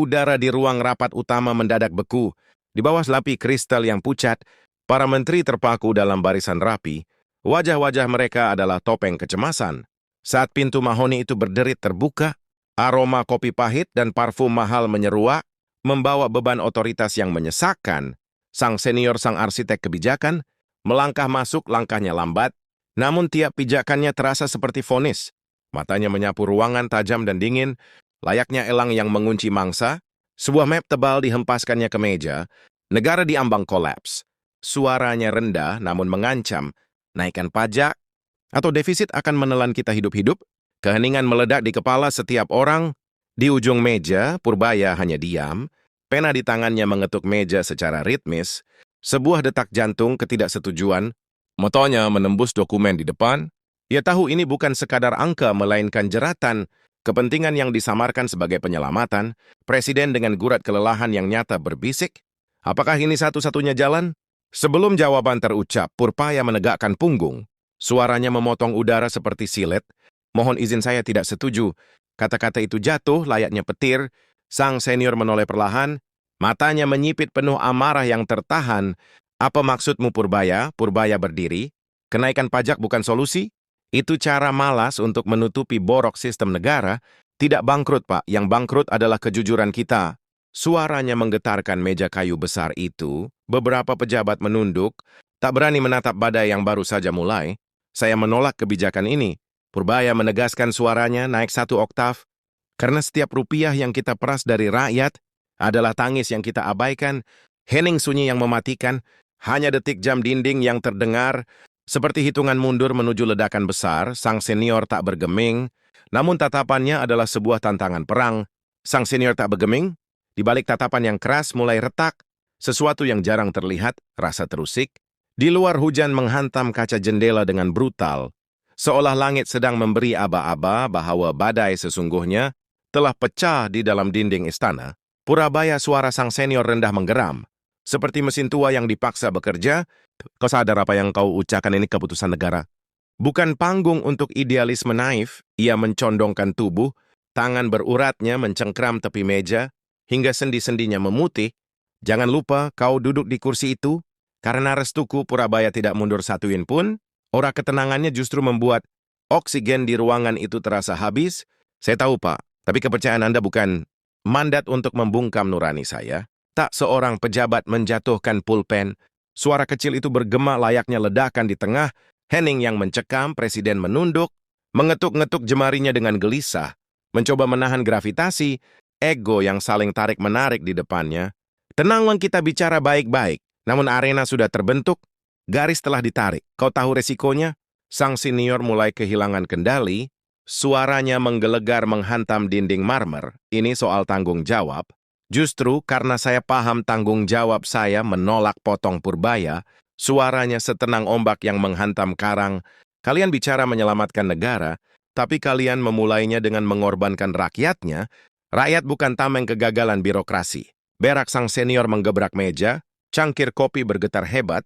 Udara di ruang rapat utama mendadak beku. Di bawah lapi kristal yang pucat, para menteri terpaku dalam barisan rapi. Wajah-wajah mereka adalah topeng kecemasan. Saat pintu mahoni itu berderit terbuka, aroma kopi pahit dan parfum mahal menyeruak, membawa beban otoritas yang menyesakkan. Sang senior, sang arsitek kebijakan, melangkah masuk, langkahnya lambat, namun tiap pijakannya terasa seperti vonis. Matanya menyapu ruangan tajam dan dingin, layaknya elang yang mengunci mangsa. Sebuah map tebal dihempaskannya ke meja, negara diambang kolaps. Suaranya rendah namun mengancam, naikkan pajak, atau defisit akan menelan kita hidup-hidup. Keheningan meledak di kepala setiap orang. Di ujung meja, Purbaya hanya diam, pena di tangannya mengetuk meja secara ritmis. Sebuah detak jantung ketidaksetujuan, matanya menembus dokumen di depan. Ia tahu ini bukan sekadar angka melainkan jeratan, kepentingan yang disamarkan sebagai penyelamatan. Presiden dengan gurat kelelahan yang nyata berbisik, apakah ini satu-satunya jalan? Sebelum jawaban terucap, Purbaya menegakkan punggung. Suaranya memotong udara seperti silet. Mohon izin, saya tidak setuju. Kata-kata itu jatuh layaknya petir. Sang senior menoleh perlahan. Matanya menyipit penuh amarah yang tertahan. Apa maksudmu, Purbaya? Purbaya berdiri. Kenaikan pajak bukan solusi? Itu cara malas untuk menutupi borok sistem negara. Tidak bangkrut, Pak. Yang bangkrut adalah kejujuran kita. Suaranya menggetarkan meja kayu besar itu. Beberapa pejabat menunduk, tak berani menatap badai yang baru saja mulai. Saya menolak kebijakan ini. Purbaya menegaskan suaranya naik 1 oktav. Karena setiap rupiah yang kita peras dari rakyat adalah tangis yang kita abaikan, hening sunyi yang mematikan, hanya detik jam dinding yang terdengar, seperti hitungan mundur menuju ledakan besar. Sang senior tak bergeming, namun tatapannya adalah sebuah tantangan perang. Sang senior tak bergeming, di balik tatapan yang keras mulai retak, sesuatu yang jarang terlihat, rasa terusik. Di luar hujan menghantam kaca jendela dengan brutal, seolah langit sedang memberi aba-aba bahwa badai sesungguhnya telah pecah di dalam dinding istana. Purbaya, suara sang senior rendah menggeram. Seperti mesin tua yang dipaksa bekerja, kau sadar apa yang kau ucapkan ini keputusan negara? Bukan panggung untuk idealisme naif. Ia mencondongkan tubuh, tangan beruratnya mencengkram tepi meja, hingga sendi-sendinya memutih. Jangan lupa kau duduk di kursi itu. Karena restuku, Purbaya tidak mundur satuin pun. Aura ketenangannya justru membuat oksigen di ruangan itu terasa habis. Saya tahu, Pak, tapi kepercayaan Anda bukan mandat untuk membungkam nurani saya. Tak seorang pejabat menjatuhkan pulpen. Suara kecil itu bergema layaknya ledakan di tengah. Hening yang mencekam, presiden menunduk, mengetuk-ngetuk jemarinya dengan gelisah, mencoba menahan gravitasi, ego yang saling tarik-menarik di depannya. Tenanglah, kita bicara baik-baik. Namun arena sudah terbentuk, garis telah ditarik. Kau tahu resikonya? Sang senior mulai kehilangan kendali, suaranya menggelegar menghantam dinding marmer. Ini soal tanggung jawab. Justru karena saya paham tanggung jawab saya menolak, potong Purbaya. Suaranya setenang ombak yang menghantam karang. Kalian bicara menyelamatkan negara, tapi kalian memulainya dengan mengorbankan rakyatnya. Rakyat bukan tameng kegagalan birokrasi. Berak sang senior menggebrak meja. Cangkir kopi bergetar hebat.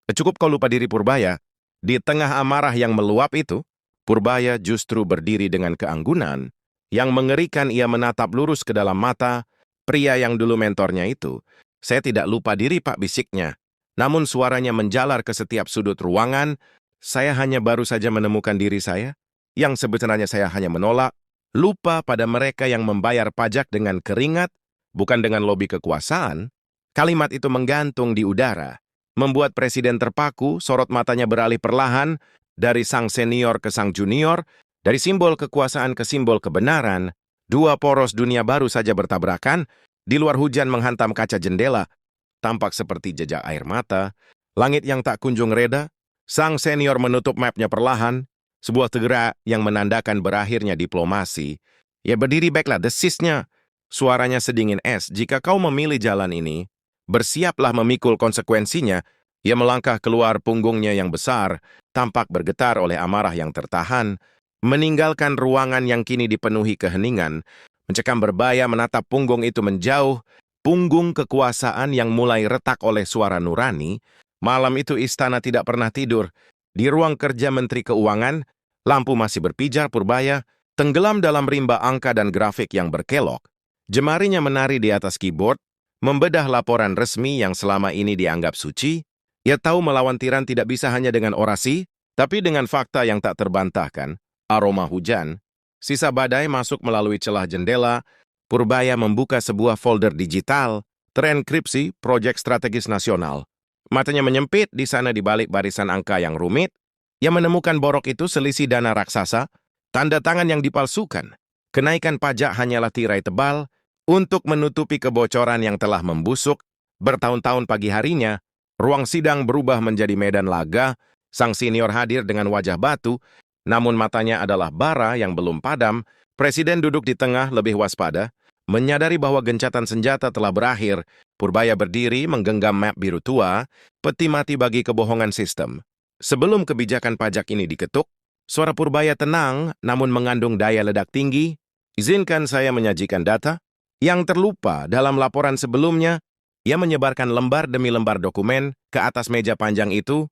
Cukup kau lupa diri, Purbaya. Di tengah amarah yang meluap itu, Purbaya justru berdiri dengan keanggunan. Yang mengerikan, ia menatap lurus ke dalam mata pria yang dulu mentornya itu. Saya tidak lupa diri, Pak, bisiknya. Namun suaranya menjalar ke setiap sudut ruangan. Saya hanya baru saja menemukan diri saya. Yang sebenarnya saya hanya menolak. Lupa pada mereka yang membayar pajak dengan keringat, bukan dengan lobi kekuasaan. Kalimat itu menggantung di udara, membuat presiden terpaku. Sorot matanya beralih perlahan dari sang senior ke sang junior, dari simbol kekuasaan ke simbol kebenaran. Dua poros dunia baru saja bertabrakan. Di luar hujan menghantam kaca jendela, tampak seperti jejak air mata. Langit yang tak kunjung reda. Sang senior menutup mapnya perlahan, sebuah tegera yang menandakan berakhirnya diplomasi. Ya berdiri, baiklah, desisnya. Suaranya sedingin es. Jika kau memilih jalan ini, bersiaplah memikul konsekuensinya. Ia melangkah keluar, punggungnya yang besar tampak bergetar oleh amarah yang tertahan, meninggalkan ruangan yang kini dipenuhi keheningan. Mencekam berbaya menatap punggung itu menjauh, punggung kekuasaan yang mulai retak oleh suara nurani. Malam itu istana tidak pernah tidur. Di ruang kerja Menteri Keuangan, lampu masih berpijar. Purbaya tenggelam dalam rimba angka dan grafik yang berkelok. Jemarinya menari di atas keyboard, membedah laporan resmi yang selama ini dianggap suci. Ia tahu melawan tiran tidak bisa hanya dengan orasi, tapi dengan fakta yang tak terbantahkan. Aroma hujan, sisa badai masuk melalui celah jendela. Purbaya membuka sebuah folder digital, terenkripsi proyek strategis nasional. Matanya menyempit di sana di balik barisan angka yang rumit. Ia menemukan borok itu selisih dana raksasa, tanda tangan yang dipalsukan. Kenaikan pajak hanyalah tirai tebal untuk menutupi kebocoran yang telah membusuk. Bertahun-tahun pagi harinya, ruang sidang berubah menjadi medan laga. Sang senior hadir dengan wajah batu, namun matanya adalah bara yang belum padam. Presiden duduk di tengah lebih waspada, menyadari bahwa gencatan senjata telah berakhir. Purbaya berdiri menggenggam map biru tua, peti mati bagi kebohongan sistem. Sebelum kebijakan pajak ini diketuk, suara Purbaya tenang namun mengandung daya ledak tinggi. Izinkan saya menyajikan data yang terlupa dalam laporan sebelumnya. Ia menyebarkan lembar demi lembar dokumen ke atas meja panjang itu.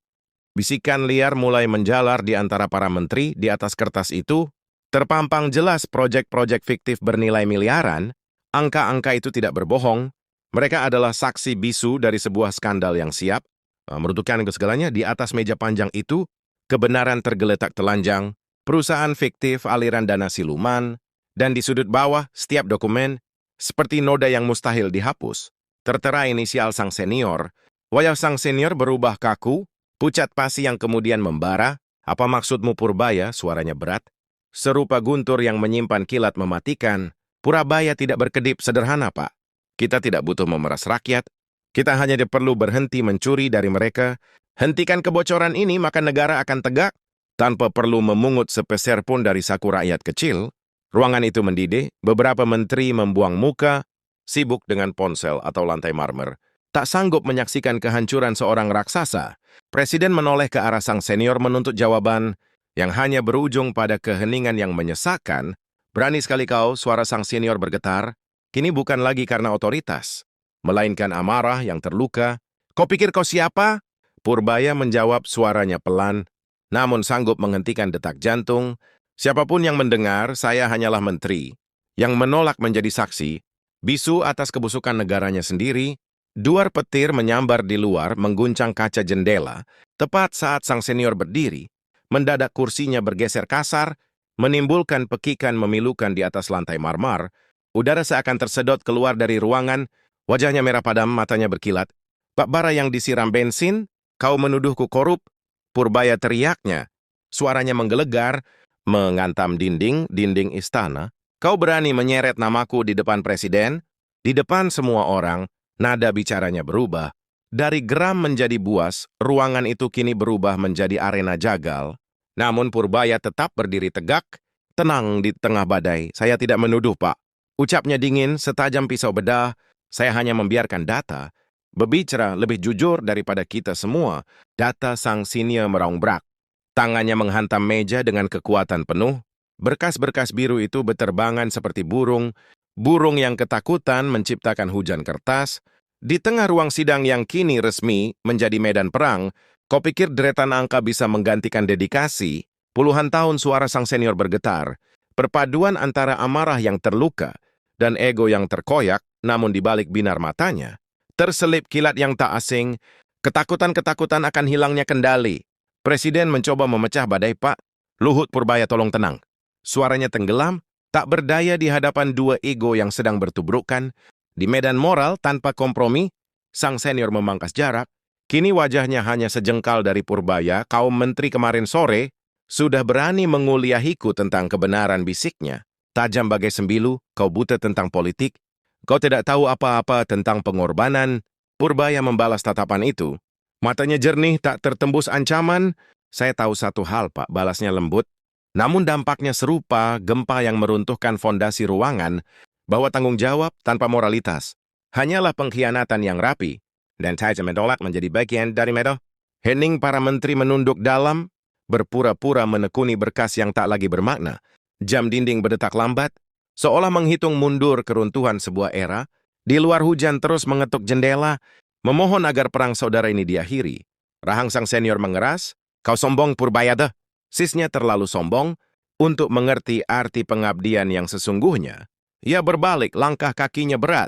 Bisikan liar mulai menjalar di antara para menteri. Di atas kertas itu terpampang jelas proyek-proyek fiktif bernilai miliaran. Angka-angka itu tidak berbohong. Mereka adalah saksi bisu dari sebuah skandal yang siap. Meruntuhkan ke segalanya, di atas meja panjang itu, kebenaran tergeletak telanjang, perusahaan fiktif, aliran dana siluman, dan di sudut bawah, setiap dokumen, seperti noda yang mustahil dihapus. Tertera inisial sang senior. Wajah sang senior berubah kaku, pucat pasi yang kemudian membara. Apa maksudmu Purbaya? Suaranya berat. Serupa guntur yang menyimpan kilat mematikan. Purbaya tidak berkedip. Sederhana, Pak. Kita tidak butuh memeras rakyat. Kita hanya perlu berhenti mencuri dari mereka. Hentikan kebocoran ini, maka negara akan tegak. Tanpa perlu memungut sepeser pun dari saku rakyat kecil. Ruangan itu mendidih. Beberapa menteri membuang muka, sibuk dengan ponsel atau lantai marmer. Tak sanggup menyaksikan kehancuran seorang raksasa. Presiden menoleh ke arah sang senior menuntut jawaban yang hanya berujung pada keheningan yang menyesakkan. Berani sekali kau, suara sang senior bergetar. Kini bukan lagi karena otoritas, melainkan amarah yang terluka. Kau pikir kau siapa? Purbaya menjawab, suaranya pelan, namun sanggup menghentikan detak jantung. Siapapun yang mendengar, saya hanyalah menteri yang menolak menjadi saksi, bisu atas kebusukan negaranya sendiri. Duar petir menyambar di luar, mengguncang kaca jendela. Tepat saat sang senior berdiri, mendadak kursinya bergeser kasar, menimbulkan pekikan memilukan di atas lantai marmer. Udara seakan tersedot keluar dari ruangan. Wajahnya merah padam, matanya berkilat. Bak bara yang disiram bensin, kau menuduhku korup? Purbaya teriaknya. Suaranya menggelegar, mengantam dinding istana. Kau berani menyeret namaku di depan presiden? Di depan semua orang, nada bicaranya berubah. Dari geram menjadi buas, ruangan itu kini berubah menjadi arena jagal. Namun Purbaya tetap berdiri tegak, tenang di tengah badai. Saya tidak menuduh, Pak. Ucapnya dingin, setajam pisau bedah. Saya hanya membiarkan data berbicara lebih jujur daripada kita semua. Data sang senior merongbrak. Tangannya menghantam meja dengan kekuatan penuh. Berkas-berkas biru itu berterbangan seperti burung. Burung yang ketakutan menciptakan hujan kertas. Di tengah ruang sidang yang kini resmi menjadi medan perang, kau pikir deretan angka bisa menggantikan dedikasi? Puluhan tahun suara sang senior bergetar. Perpaduan antara amarah yang terluka dan ego yang terkoyak, namun di balik binar matanya, terselip kilat yang tak asing. Ketakutan-ketakutan akan hilangnya kendali. Presiden mencoba memecah badai, Pak. Luhut Purbaya, tolong tenang. Suaranya tenggelam, tak berdaya di hadapan dua ego yang sedang bertubrukan. Di medan moral tanpa kompromi, sang senior memangkas jarak. Kini wajahnya hanya sejengkal dari Purbaya. Kaum menteri kemarin sore sudah berani menguliahiku tentang kebenaran, bisiknya. Tajam bagai sembilu, kau buta tentang politik. Kau tidak tahu apa-apa tentang pengorbanan. Purbaya membalas tatapan itu. Matanya jernih, tak tertembus ancaman. Saya tahu satu hal, Pak, balasnya lembut. Namun dampaknya serupa gempa yang meruntuhkan fondasi ruangan, bahwa tanggung jawab tanpa moralitas hanyalah pengkhianatan yang rapi, dan saya menolak menjadi bagian dari medo. Hening para menteri menunduk dalam, berpura-pura menekuni berkas yang tak lagi bermakna. Jam dinding berdetak lambat, seolah menghitung mundur keruntuhan sebuah era. Di luar hujan terus mengetuk jendela, memohon agar perang saudara ini diakhiri. Rahang sang senior mengeras, kau sombong Purbaya deh. Sisnya terlalu sombong untuk mengerti arti pengabdian yang sesungguhnya. Ia berbalik, langkah kakinya berat.